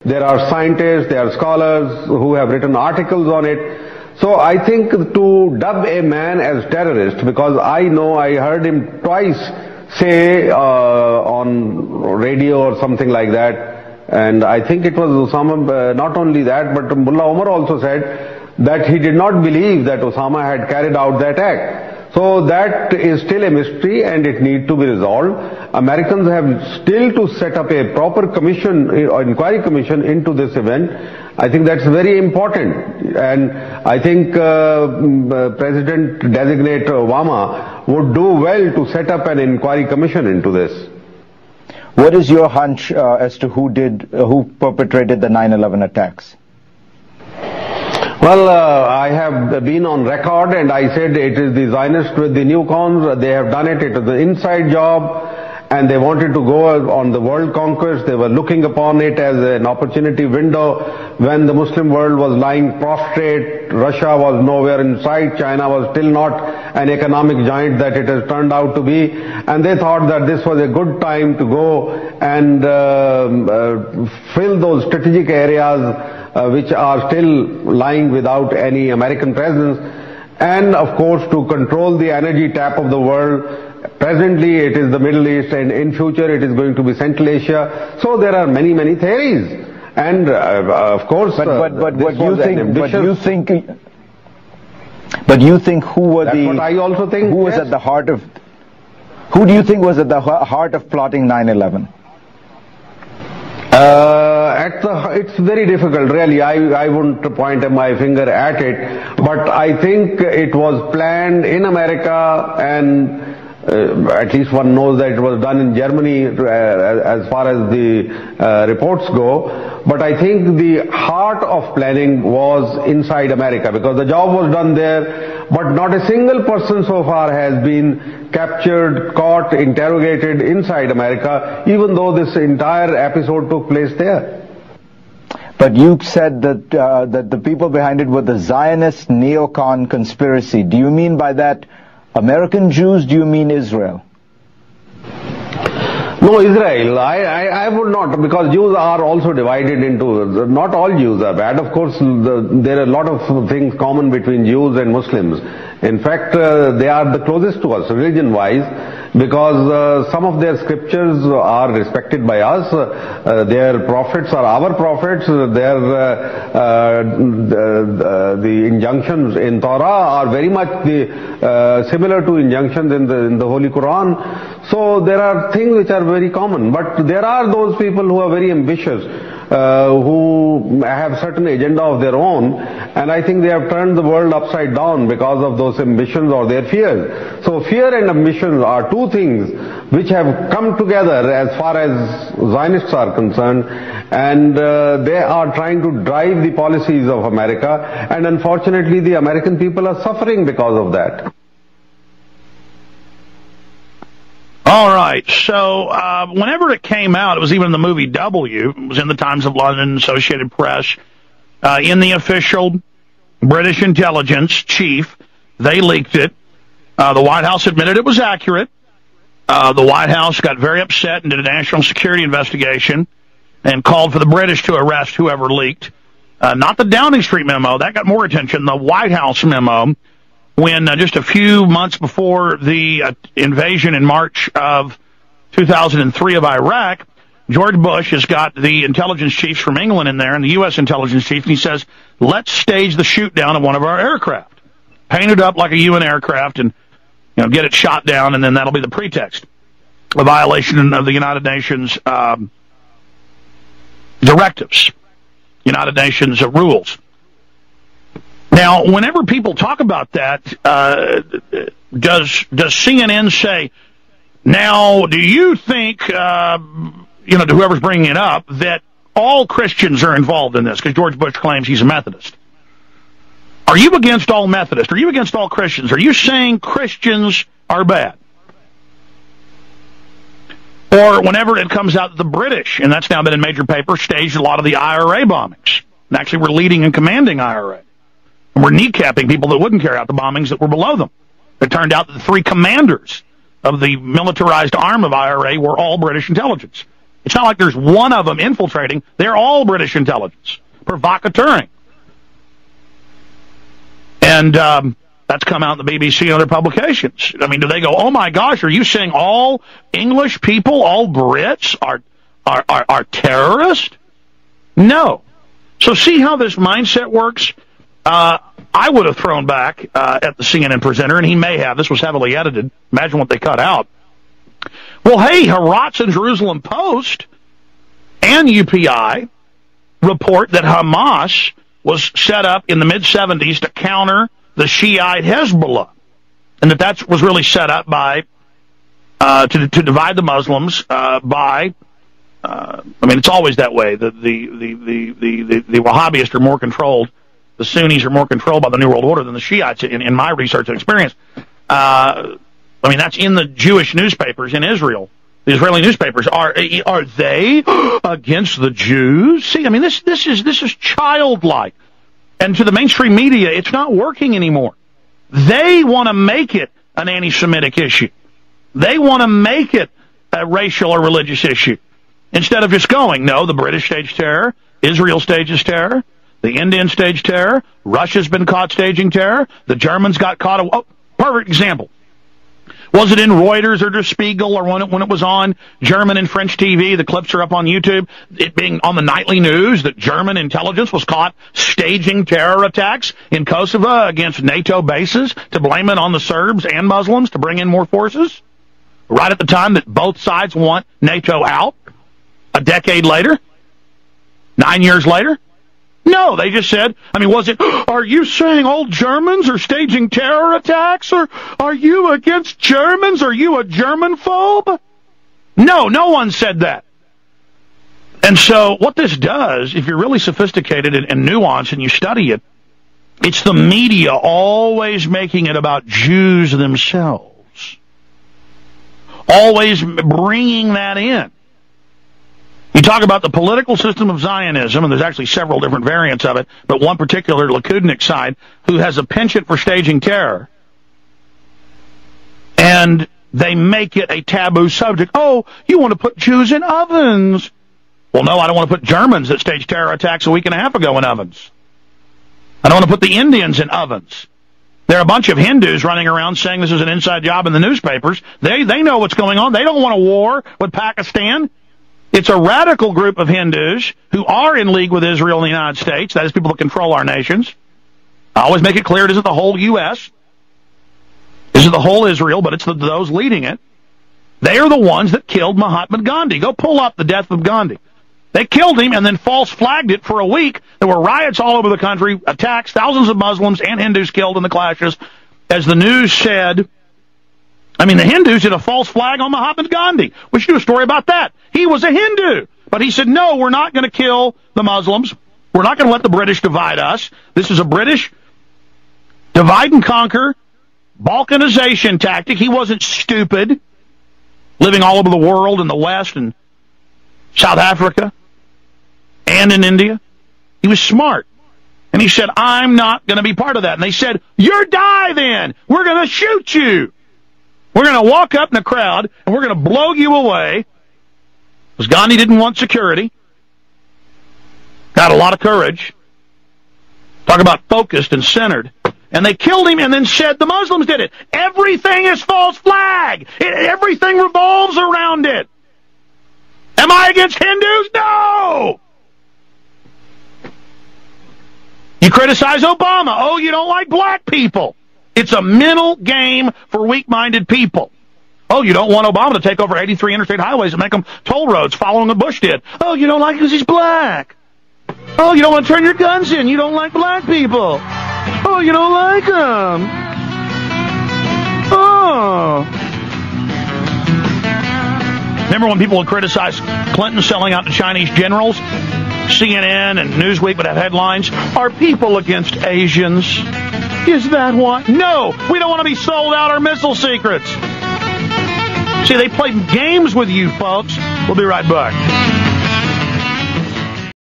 There are scientists, there are scholars who have written articles on it. So I think to dub a man as terrorist, because I heard him twice say on radio or something like that, and I think it was Osama, not only that, but Mullah Omar also said that he did not believe that Osama had carried out that act. So that is still a mystery and it needs to be resolved. Americans have still to set up a proper commission, or inquiry commission into this event. I think that's very important, and I think President-designate Obama would do well to set up an inquiry commission into this. What is your hunch as to who perpetrated the 9/11 attacks? Well, I have been on record and I said it is the Zionists with the newcons. They have done it. It is an inside job, and they wanted to go on the world conquest. They were looking upon it as an opportunity window when the Muslim world was lying prostrate. Russia was nowhere in sight. China was still not an economic giant that it has turned out to be. And they thought that this was a good time to go and fill those strategic areas which are still lying without any American presence, and of course to control the energy tap of the world. Presently it is the Middle East, and in future it is going to be Central Asia. So there are many theories, and of course but you think who were that's the what I also think, who was yes. at the heart of who do you think was at the heart of plotting 9/11? It's very difficult, really. I wouldn't point my finger at it, but I think it was planned in America, and at least one knows that it was done in Germany as far as the reports go. But I think the heart of planning was inside America, because the job was done there, but not a single person so far has been captured, caught, interrogated inside America, even though this entire episode took place there. But you said that that the people behind it were the Zionist neocon conspiracy. Do you mean by that American Jews? Do you mean Israel? No, Israel. I would not, because Jews are also divided into, not all Jews are bad. Of course, there are a lot of things common between Jews and Muslims. In fact, they are the closest to us religion-wise, because some of their scriptures are respected by us. Their prophets are our prophets. The injunctions in Torah are very much similar to injunctions in the Holy Quran. So there are things which are very common. But there are those people who are very ambitious, who have certain agenda of their own, and I think they have turned the world upside down because of those ambitions or their fears. So fear and ambitions are two things which have come together as far as Zionists are concerned, and they are trying to drive the policies of America, and unfortunately the American people are suffering because of that. All right, so whenever it came out, it was even in the movie W, it was in the Times of London, Associated Press, in the official British intelligence chief, they leaked it. The White House admitted it was accurate. The White House got very upset and did a national security investigation and called for the British to arrest whoever leaked. Not the Downing Street memo, that got more attention, the White House memo, when just a few months before the invasion in March of 2003 of Iraq, George Bush has got the intelligence chiefs from England in there and the U.S. intelligence chief, and he says, let's stage the shoot down of one of our aircraft. Paint it up like a UN aircraft and get it shot down, and then that'll be the pretext. A violation of the United Nations directives, United Nations rules. Now, whenever people talk about that, does CNN say, now, do you think, to whoever's bringing it up, that all Christians are involved in this? Because George Bush claims he's a Methodist. Are you against all Methodists? Are you against all Christians? Are you saying Christians are bad? Or whenever it comes out that the British, and that's now been in major papers, staged a lot of the IRA bombings, and actually were leading and commanding IRA. And were kneecapping people that wouldn't carry out the bombings that were below them. It turned out that the three commanders of the militarized arm of IRA were all British intelligence. It's not like there's one of them infiltrating. They're all British intelligence, provocateuring. And that's come out in the BBC and other publications. I mean, do they go, oh my gosh, are you saying all English people, all Brits are terrorists? No. So see how this mindset works? I would have thrown back at the CNN presenter, and he may have. This was heavily edited. Imagine what they cut out. Well, hey, Heratz and Jerusalem Post and UPI report that Hamas was set up in the mid-'70s to counter the Shiite Hezbollah, and that was really set up by to divide the Muslims by. I mean, it's always that way. The Wahhabists are more controlled. The Sunnis are more controlled by the New World Order than the Shiites, in my research and experience. I mean, that's in the Jewish newspapers in Israel. The Israeli newspapers are they against the Jews? See, I mean, this is childlike, and to the mainstream media, it's not working anymore. They want to make it an anti-Semitic issue. They want to make it a racial or religious issue instead of just going, no, the British staged terror, Israel stages terror, the Indians staged terror, Russia's been caught staging terror, the Germans got caught. Oh, perfect example. Was it in Reuters or Der Spiegel or when it was on German and French TV? The clips are up on YouTube. It being on the nightly news that German intelligence was caught staging terror attacks in Kosovo against NATO bases to blame it on the Serbs and Muslims to bring in more forces? Right at the time that both sides want NATO out? A decade later? 9 years later? No, they just said, I mean, was it, are you saying all Germans are staging terror attacks? Or are you against Germans? Are you a German-phobe? No, no one said that. And so what this does, if you're really sophisticated and nuanced and you study it, it's the media always making it about Jews themselves. Always bringing that in. You talk about the political system of Zionism, and there's actually several different variants of it, but one particular Likudnik side who has a penchant for staging terror. And they make it a taboo subject. Oh, you want to put Jews in ovens. Well, no, I don't want to put Germans that staged terror attacks a week and a half ago in ovens. I don't want to put the Indians in ovens. There are a bunch of Hindus running around saying this is an inside job in the newspapers. They know what's going on. They don't want a war with Pakistan. It's a radical group of Hindus who are in league with Israel and the United States. That is, people that control our nations. I always make it clear it isn't the whole U.S. It isn't the whole Israel, but it's those leading it. They are the ones that killed Mahatma Gandhi. Go pull up the death of Gandhi. They killed him and then false flagged it for a week. There were riots all over the country, attacks, thousands of Muslims and Hindus killed in the clashes. As the news said, I mean, the Hindus did a false flag on Mahatma Gandhi. We should do a story about that. He was a Hindu. But he said, no, we're not going to kill the Muslims. We're not going to let the British divide us. This is a British divide and conquer, balkanization tactic. He wasn't stupid, living all over the world in the West and South Africa and in India. He was smart. And he said, I'm not going to be part of that. And they said, you're die then. We're going to shoot you. We're going to walk up in the crowd, and we're going to blow you away. Because Gandhi didn't want security. Got a lot of courage. Talk about focused and centered. And they killed him and then said the Muslims did it. Everything is false flag. Everything revolves around it. Am I against Hindus? No! You criticize Obama. Oh, you don't like black people. It's a mental game for weak-minded people. Oh, you don't want Obama to take over 83 interstate highways and make them toll roads following what Bush did. Oh, you don't like it because he's black. Oh, you don't want to turn your guns in. You don't like black people. Oh, you don't like them. Oh. Remember when people would criticize Clinton selling out to Chinese generals? CNN and Newsweek would have headlines, are people against Asians? Is that why? No, we don't want to be sold out our missile secrets. See, they play games with you, folks. We'll be right back.